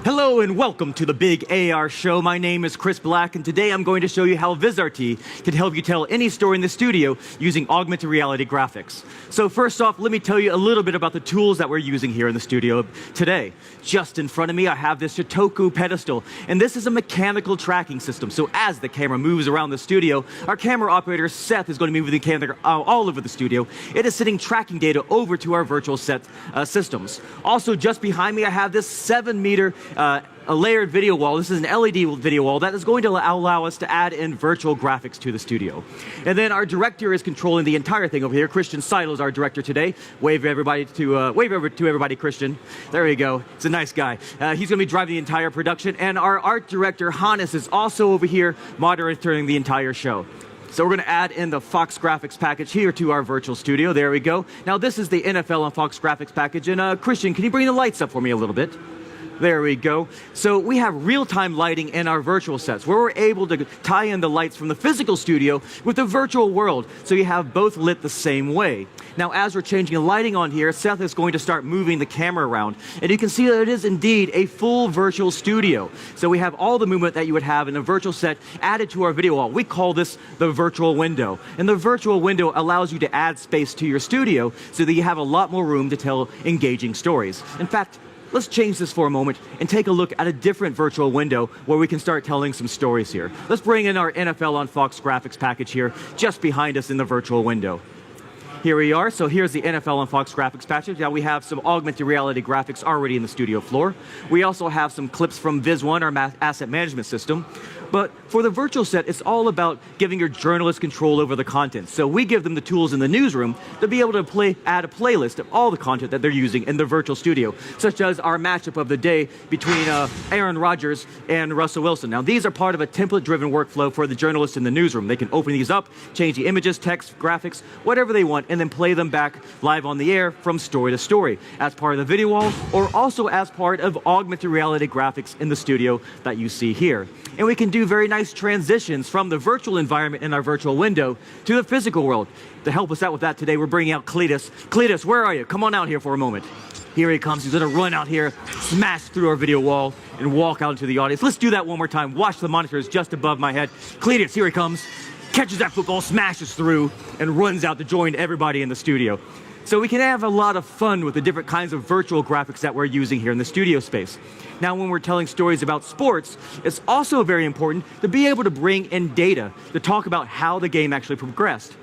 Hello and welcome to the Big AR Show. My name is Chris Black, and today I'm going to show you how Vizrt can help you tell any story in the studio using augmented reality graphics. So first off, let me tell you a little bit about the tools that we're using here in the studio today. Just in front of me, I have this Shitoku pedestal, and this is a mechanical tracking system. So as the camera moves around the studio, our camera operator, Seth, is going to be moving the camera all over the studio. It is sending tracking data over to our virtual set systems. Also, just behind me, I have this 7-meter a layered video wall. This is an LED video wall that is going to allow us to add in virtual graphics to the studio. And then our director is controlling the entire thing over here. Christian Seidel is our director today. Wave over to everybody, Christian. There you go. It's a nice guy. He's going to be driving the entire production. And our art director, Hannes, is also over here monitoring the entire show. So we're going to add in the Fox Graphics package here to our virtual studio. There we go. Now this is the NFL and Fox Graphics package. And Christian, can you bring the lights up for me a little bit? There we go. So we have real-time lighting in our virtual sets where we're able to tie in the lights from the physical studio with the virtual world, so you have both lit the same way. Now as we're changing the lighting on here, Seth is going to start moving the camera around, and you can see that it is indeed a full virtual studio. So we have all the movement that you would have in a virtual set added to our video wall. We call this the virtual window. And the virtual window allows you to add space to your studio so that you have a lot more room to tell engaging stories. In fact, let's change this for a moment and take a look at a different virtual window where we can start telling some stories here. Let's bring in our NFL on Fox Graphics package here, just behind us in the virtual window. Here we are. So here's the NFL on Fox Graphics package. Now we have some augmented reality graphics already in the studio floor. We also have some clips from Vizrt, our asset management system. But for the virtual set, it's all about giving your journalists control over the content. So we give them the tools in the newsroom to be able to add a playlist of all the content that they're using in the virtual studio, such as our matchup of the day between Aaron Rodgers and Russell Wilson. Now these are part of a template-driven workflow for the journalists in the newsroom. They can open these up, change the images, text, graphics, whatever they want, and then play them back live on the air from story to story as part of the video wall, or also as part of augmented reality graphics in the studio that you see here. And we can do very nice transitions from the virtual environment in our virtual window to the physical world. To help us out with that today, we're bringing out Cletus. Cletus, where are you? Come on out here for a moment. Here he comes. He's going to run out here, smash through our video wall, and walk out into the audience. Let's do that one more time. Watch the monitors just above my head. Cletus, here he comes. Catches that football, smashes through, and runs out to join everybody in the studio. So we can have a lot of fun with the different kinds of virtual graphics that we're using here in the studio space. Now, when we're telling stories about sports, it's also very important to be able to bring in data to talk about how the game actually progressed.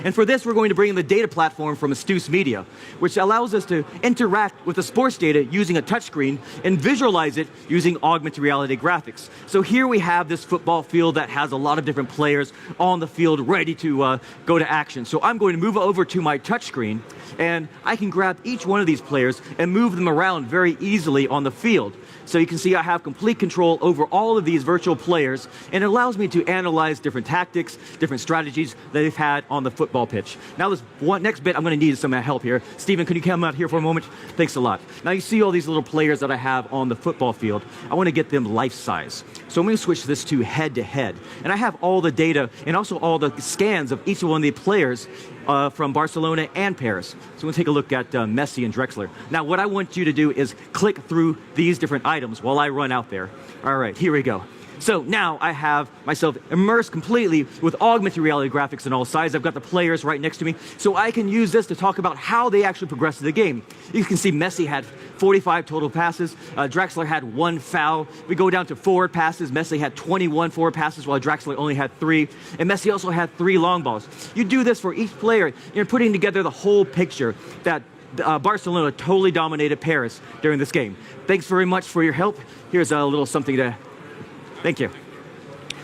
And for this, we're going to bring in the data platform from Astute Media, which allows us to interact with the sports data using a touchscreen and visualize it using augmented reality graphics. So here we have this football field that has a lot of different players on the field ready to go to action. So I'm going to move over to my touchscreen, and I can grab each one of these players and move them around very easily on the field. So you can see I have complete control over all of these virtual players, and it allows me to analyze different tactics, different strategies that they've had on the football pitch. Now this next bit, I'm going to need some help here. Stephen, can you come out here for a moment? Thanks a lot. Now you see all these little players that I have on the football field. I want to get them life size. So I'm going to switch this to head to head. And I have all the data and also all the scans of each one of the players from Barcelona and Paris. So we're going to take a look at Messi and Drexler. Now what I want you to do is click through these different items while I run out there. All right, here we go. So now I have myself immersed completely with augmented reality graphics on all sides. I've got the players right next to me, so I can use this to talk about how they actually progressed in the game. You can see Messi had 45 total passes. Drexler had 1 foul. We go down to forward passes. Messi had 21 forward passes, while Drexler only had 3. And Messi also had 3 long balls. You do this for each player. You're putting together the whole picture that Barcelona totally dominated Paris during this game. Thanks very much for your help. Here's a little something to... Thank you.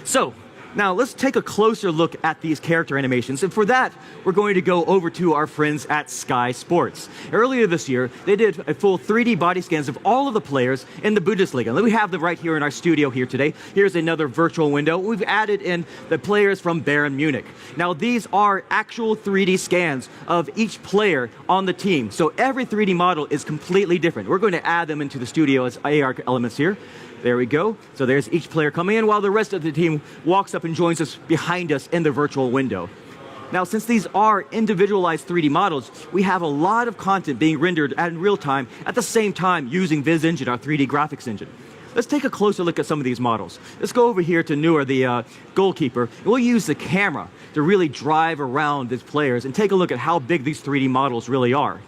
So, now let's take a closer look at these character animations, and for that, we're going to go over to our friends at Sky Sports. Earlier this year, they did a full 3D body scans of all of the players in the Bundesliga. And we have them right here in our studio here today. Here's another virtual window. We've added in the players from Bayern Munich. Now, these are actual 3D scans of each player on the team. So every 3D model is completely different. We're going to add them into the studio as AR elements here. There we go. So there's each player coming in while the rest of the team walks up and joins us behind us in the virtual window. Now, since these are individualized 3D models, we have a lot of content being rendered in real time at the same time using Viz Engine, our 3D graphics engine. Let's take a closer look at some of these models. Let's go over here to Noor, the goalkeeper, and we'll use the camera to really drive around these players and take a look at how big these 3D models really are.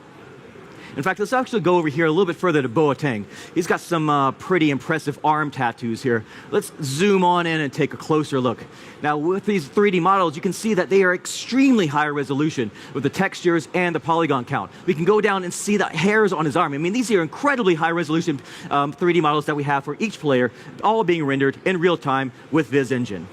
In fact, let's actually go over here a little bit further to Boateng. He's got some pretty impressive arm tattoos here. Let's zoom on in and take a closer look. Now, with these 3D models, you can see that they are extremely high resolution with the textures and the polygon count. We can go down and see the hairs on his arm. I mean, these are incredibly high resolution 3D models that we have for each player, all being rendered in real time with Viz Engine.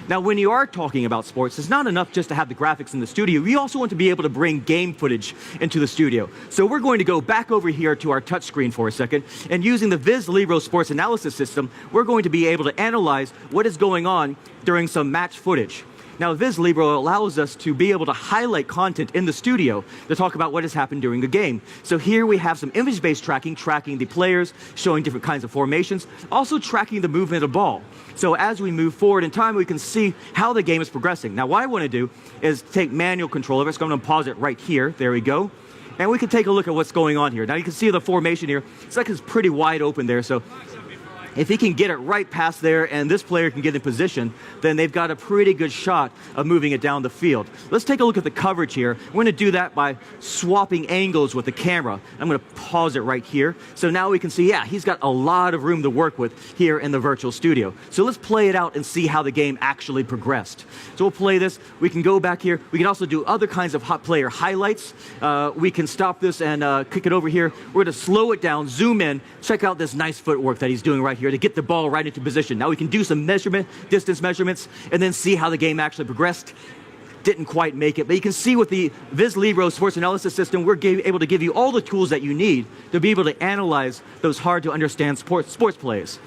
Now, when you are talking about sports, it's not enough just to have the graphics in the studio. We also want to be able to bring game footage into the studio. So we're going to go back over here to our touchscreen for a second, and using the Viz Libro sports analysis system, we're going to be able to analyze what is going on during some match footage. Now, Viz Libro allows us to be able to highlight content in the studio to talk about what has happened during the game. So here we have some image-based tracking the players, showing different kinds of formations, also tracking the movement of the ball. So as we move forward in time, we can see how the game is progressing. Now, what I want to do is take manual control of it. So I'm going to pause it right here. There we go. And we can take a look at what's going on here. Now, you can see the formation here. It's like it's pretty wide open there. So if he can get it right past there and this player can get in position, then they've got a pretty good shot of moving it down the field. Let's take a look at the coverage here. We're going to do that by swapping angles with the camera. I'm going to pause it right here. So now we can see, yeah, he's got a lot of room to work with here in the virtual studio. So let's play it out and see how the game actually progressed. So we'll play this. We can go back here. We can also do other kinds of hot player highlights. We can stop this and kick it over here. We're going to slow it down, zoom in, check out this nice footwork that he's doing right here to get the ball right into position. Now we can do some distance measurements, and then see how the game actually progressed. Didn't quite make it, but you can see with the Viz Libro sports analysis system, we're able to give you all the tools that you need to be able to analyze those hard to understand sports plays.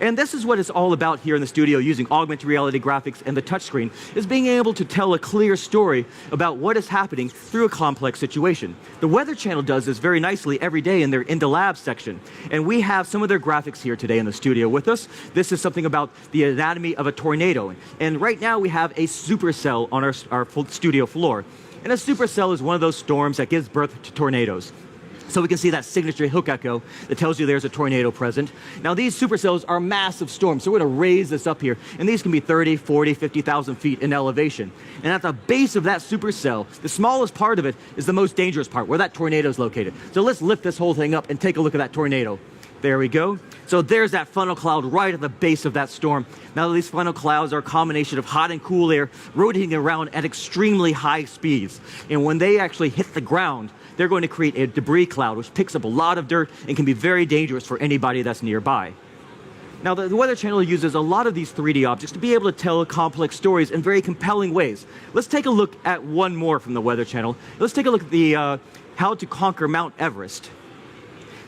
And this is what it's all about here in the studio using augmented reality graphics and the touchscreen, is being able to tell a clear story about what is happening through a complex situation. The Weather Channel does this very nicely every day in their In the Lab section. And we have some of their graphics here today in the studio with us. This is something about the anatomy of a tornado. And right now we have a supercell on our studio floor. And a supercell is one of those storms that gives birth to tornadoes. So we can see that signature hook echo that tells you there's a tornado present. Now, these supercells are massive storms, so we're going to raise this up here. And these can be 30, 40, 50,000 feet in elevation. And at the base of that supercell, the smallest part of it is the most dangerous part, where that tornado is located. So let's lift this whole thing up and take a look at that tornado. There we go. So there's that funnel cloud right at the base of that storm. Now, these funnel clouds are a combination of hot and cool air rotating around at extremely high speeds. And when they actually hit the ground, they're going to create a debris cloud, which picks up a lot of dirt and can be very dangerous for anybody that's nearby. Now, the Weather Channel uses a lot of these 3D objects to be able to tell complex stories in very compelling ways. Let's take a look at one more from the Weather Channel. Let's take a look at the How to Conquer Mount Everest.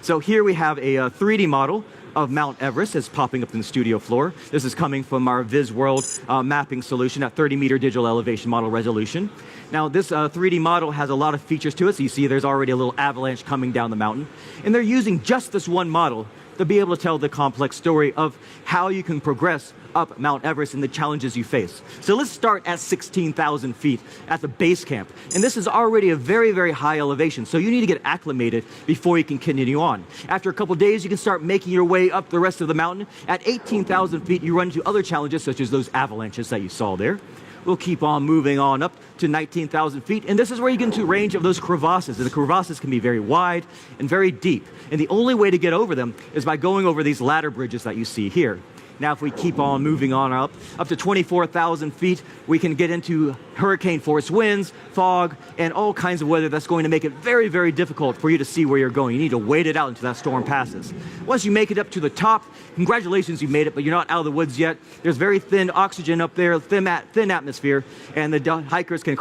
So here we have a 3D model of Mount Everest that's popping up in the studio floor. This is coming from our Viz World mapping solution at 30-meter digital elevation model resolution. Now, this 3D model has a lot of features to it. So you see there's already a little avalanche coming down the mountain. And they're using just this one model to be able to tell the complex story of how you can progress up Mount Everest and the challenges you face. So let's start at 16,000 feet at the base camp. And this is already a very, very high elevation. So you need to get acclimated before you can continue on. After a couple days, you can start making your way up the rest of the mountain. At 18,000 feet, you run into other challenges, such as those avalanches that you saw there. We'll keep on moving on up to 19,000 feet. And this is where you get into range of those crevasses. And the crevasses can be very wide and very deep. And the only way to get over them is by going over these ladder bridges that you see here. Now, if we keep on moving on up to 24,000 feet, we can get into hurricane force winds, fog, and all kinds of weather that's going to make it very, very difficult for you to see where you're going. You need to wait it out until that storm passes. Once you make it up to the top, congratulations, you made it, but you're not out of the woods yet. There's very thin oxygen up there, thin atmosphere, and the hikers can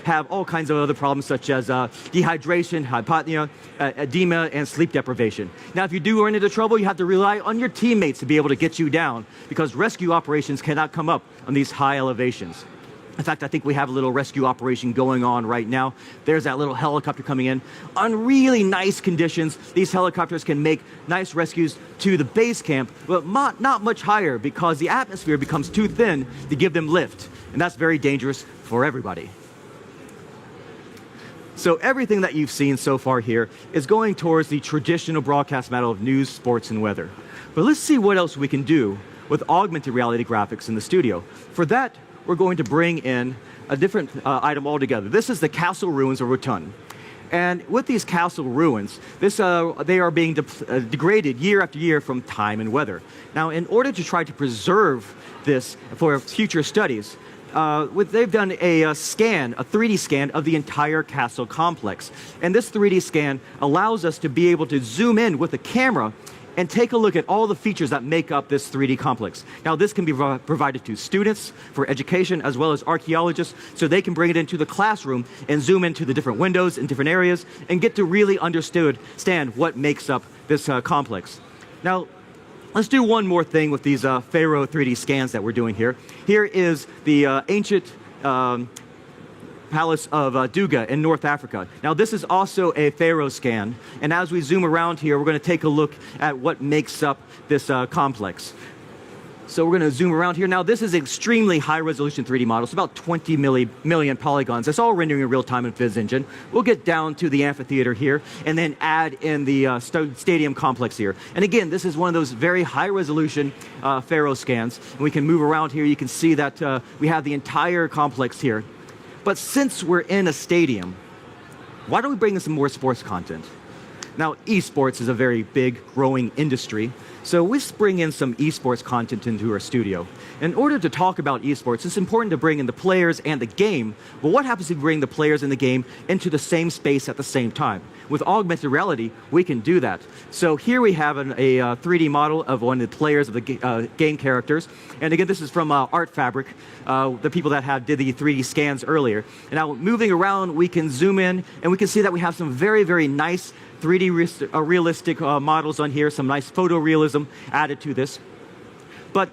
have all kinds of other problems such as dehydration, hypothermia, edema, and sleep deprivation. Now, if you do run into trouble, you have to rely on your teammates to be able to get you down, because rescue operations cannot come up on these high elevations. In fact, I think we have a little rescue operation going on right now. There's that little helicopter coming in. On really nice conditions, these helicopters can make nice rescues to the base camp, but not much higher, because the atmosphere becomes too thin to give them lift. And that's very dangerous for everybody. So everything that you've seen so far here is going towards the traditional broadcast model of news, sports, and weather. But let's see what else we can do with augmented reality graphics in the studio. For that, we're going to bring in a different item altogether. This is the castle ruins of Rotund. And with these castle ruins, they are being degraded year after year from time and weather. Now, in order to try to preserve this for future studies, they've done a scan, a 3D scan of the entire castle complex. And this 3D scan allows us to be able to zoom in with the camera and take a look at all the features that make up this 3D complex. Now, this can be provided to students for education as well as archaeologists, so they can bring it into the classroom and zoom into the different windows in different areas and get to really understand what makes up this complex. Now, let's do one more thing with these Pharaoh 3D scans that we're doing here. Here is the ancient Palace of Duga in North Africa. Now, this is also a Pharaoh scan, and as we zoom around here, we're going to take a look at what makes up this complex. So we're going to zoom around here. Now, this is extremely high-resolution 3D model. It's about 20 million polygons. That's all rendering in real time in Viz Engine. We'll get down to the amphitheater here, and then add in the stadium complex here. And again, this is one of those very high-resolution Pharaoh scans. And we can move around here. You can see that we have the entire complex here. But since we're in a stadium, why don't we bring in some more sports content? Now, esports is a very big, growing industry, so we bring in some esports content into our studio. In order to talk about esports, it's important to bring in the players and the game, but what happens if we bring the players and the game into the same space at the same time? With augmented reality, we can do that. So here we have a 3D model of one of the players of the game characters. And again, this is from Art Fabric, the people that did the 3D scans earlier. And now moving around, we can zoom in, and we can see that we have some very, very nice 3D realistic models on here, some nice photorealism added to this. But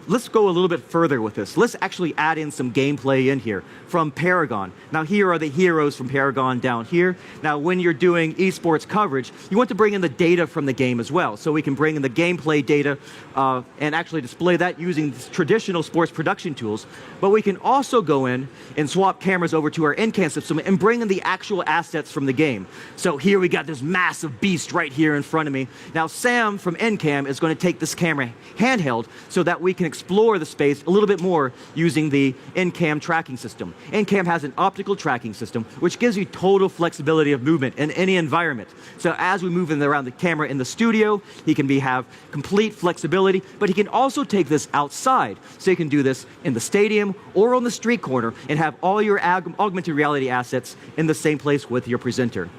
let's go a little bit further with this. Let's actually add in some gameplay in here from Paragon. Now, here are the heroes from Paragon down here. Now, when you're doing esports coverage, you want to bring in the data from the game as well. So we can bring in the gameplay data and actually display that using traditional sports production tools. But we can also go in and swap cameras over to our NCAM system and bring in the actual assets from the game. So here we got this massive beast right here in front of me. Now, Sam from NCAM is going to take this camera handheld so that we can explore the space a little bit more using the NCAM tracking system. NCAM has an optical tracking system, which gives you total flexibility of movement in any environment. So as we move around the camera in the studio, he can have complete flexibility, but he can also take this outside. So you can do this in the stadium or on the street corner and have all your augmented reality assets in the same place with your presenter.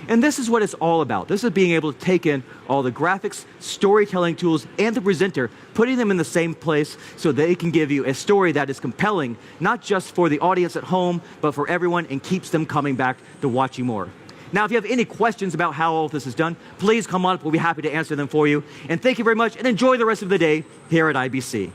And this is what it's all about. This is being able to take in all the graphics, storytelling tools, and the presenter, putting them in the same place so they can give you a story that is compelling, not just for the audience at home, but for everyone, and keeps them coming back to watch you more. Now, if you have any questions about how all this is done, please come on up. We'll be happy to answer them for you. And thank you very much, and enjoy the rest of the day here at IBC.